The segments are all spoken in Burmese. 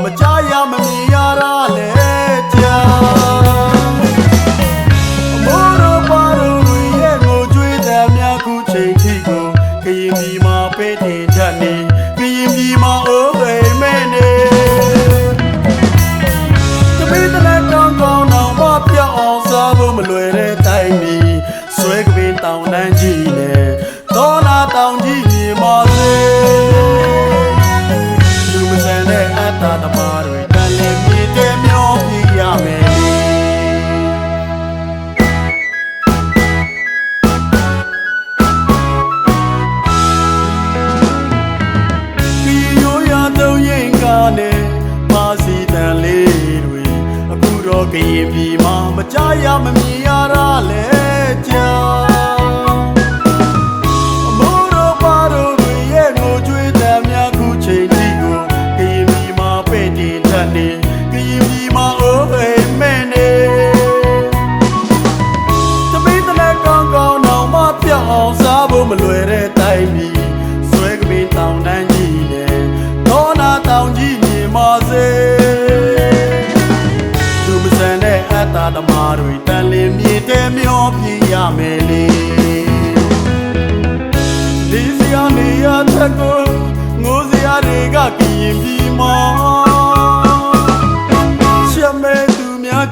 မကြရမမြင်ရတာလေကြာအမိုးတော်ပါတော်တွေရဲ့ငိုကြွေးတဲ့များခုချိန်ထိကိုကရင်ပြည်မှာပေးတင်တတ်နေကရင်ပြည်မှာအိုးအိမ်မဲနေတပည့်တလက်ကောင်းကောင်းတော့မပြောင်းအောင်စားဖို့မလွယ်တဲ့တိုင်းပြည်ဆွဲကပင်တောင်တန်းကြီးနဲ့သောနာတောင်ကြီးမြေမှာစေလူမဆန်တဲ့အတ္တသမားတွေတန်လည်မြေတဲမျောပြရမယ်ဒီရိုးရာသုံးရင်ကားနဲ့ပါစီတန်လေးတွေအခုတော့ကရင်ပြည်မှာမကြရမမြင်ရတာလေကြာကရင်ပြည်မှာအိုးအိမ်မဲနေတပည့်တလက်ကောင်းကောင်းတော့မပြောင်းအောင်စားဖို့မလွယ်တဲ့တိုင်းပြည်ဆွဲကပင်တောင်တန်းကြီးနဲ့သောနာတောင်ကြီးမြေမှာစေလူမဆန်တဲ့အတ္တသမားတွေတန်လင်းမြေတဲမျောပြရမယ်လေဒီစရာနေရတဲ့ကိုငိုစရာတွေကကရင်ပြည်မှာ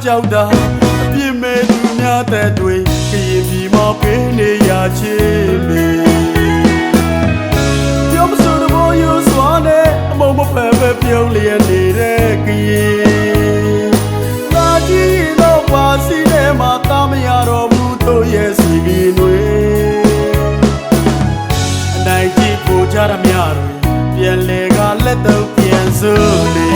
ကြောက်တာအပြစ်မဲ့သူများတဲ့တွေကရင်ပြည်မှာပေးနေရချင်းပဲပြောမစိုးတော့ယူစွာနဲ့အမုံမဖက်ပဲပြုံးလျက်နေတဲ့ကရင်လာကြည့်တော့ပါစီထဲမှာတာမရတော့ဘူးတို့ရဲ့စီကင်းတွေအနိုင်ကြည့်ဖို့ကြရမြတွေပြန်လေကလက်တော့ပြန်စိုးလေ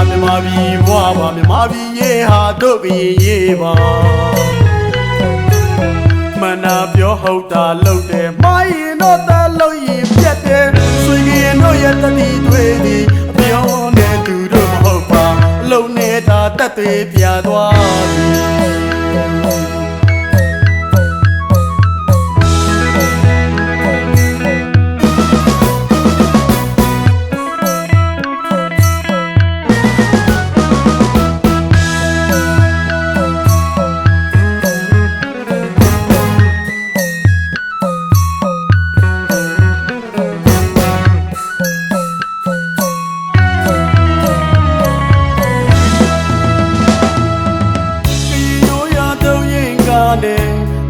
မြန်မာပြည်ဘွားပါမြန်မာပြည်ရေဟာတို့ကရင်ရေးပါမနာပြောဟုတ်တာလုပ်တယ်မရင်တော့တလို့ရင်ပြတ်တယ်ဆွေရင်တို့ရဲ့တတိတွေဒီအပြောင်းနဲ့သူတို့မဟုတ်ပါအလုံးနေတာတက်သေးပြသွားပြီ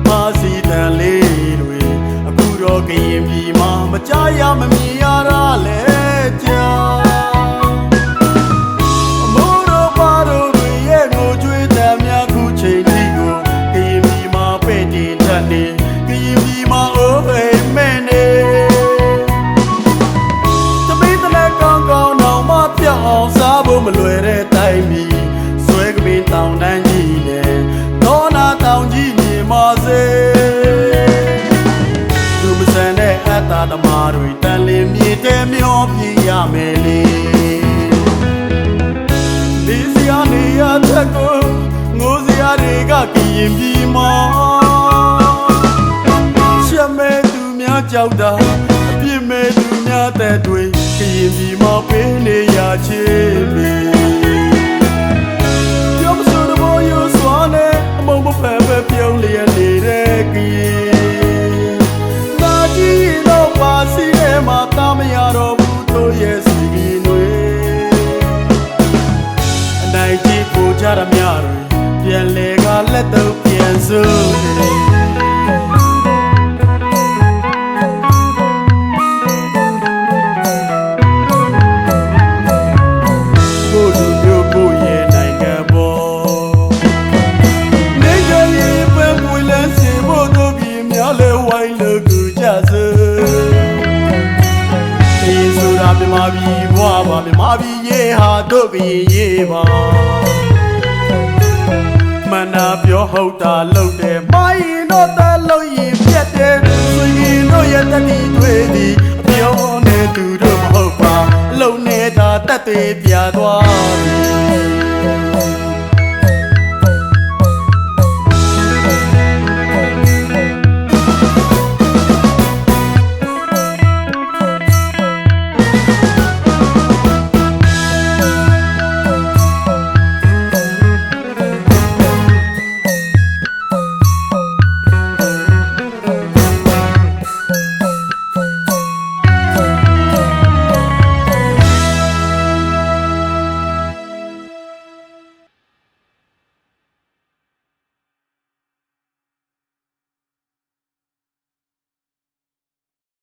ပါစီတန်လေးတွေအခုတော့ကရင်ပြည်မှာမကြရမမြင်ရတာလေကြာအမိုးတော်ပါတော်တွေရဲ့ငိုကြွေးတဲ့များခုချိန်ထိကိုကရင်ပြည်မှာပဲ့တင်တတ်နေကရင်ပြည်မှာအိုးအိမ်မဲနေတပည့်တလက်ကောင်းကောင်းတော့မပြောင်းအောင်စားဖို့မလွယ်တဲ့တိုင်းပြည်ဆွဲကပင်တောင်တန်းကြီးနဲ့သောနာတောင်ကြီးမာစေလူမဆန်တဲ့အတ္တသမားတွေတန်လင်းမြေတဲမျောပြရမယ်လေဒီစရာနေရတဲ့ကိုငိုစရာတွေကကရင်ပြည်မှာချက်မဲ့သူများကြောက်တာအပြစ်မဲ့သူများတဲ့တွေကရင်ပြည်မှာပေးနေရချင်းပဲပြောမစိုးတော့ယူစွာနဲ့အမုံမဖက်ပဲပြုံးလျက်နေတဲ့ကရင်လာကြည့်တော့ပါစီထဲမှာတာမရတော့ဘူးတို့ရဲ့စီကင်းတွေအနိုင်ကြည့်ဖို့ကြရမြတွေပြန်လေကလက်တော့ပြန်စိုးနေမြန်မာပြည်ဘွားပါမြန်မာပြည်ရေဟာတို့ကရင်ရေးပါမနာပြောဟုတ်တာလုပ်တယ်မရင်တော့တလို့ရင်ပြတ်တယ်ဆွေရင်တို့ရဲ့တ သူတို့မဟုတ်ပါအလုံးနဲ့သာတက်သေးပြသွားပြီ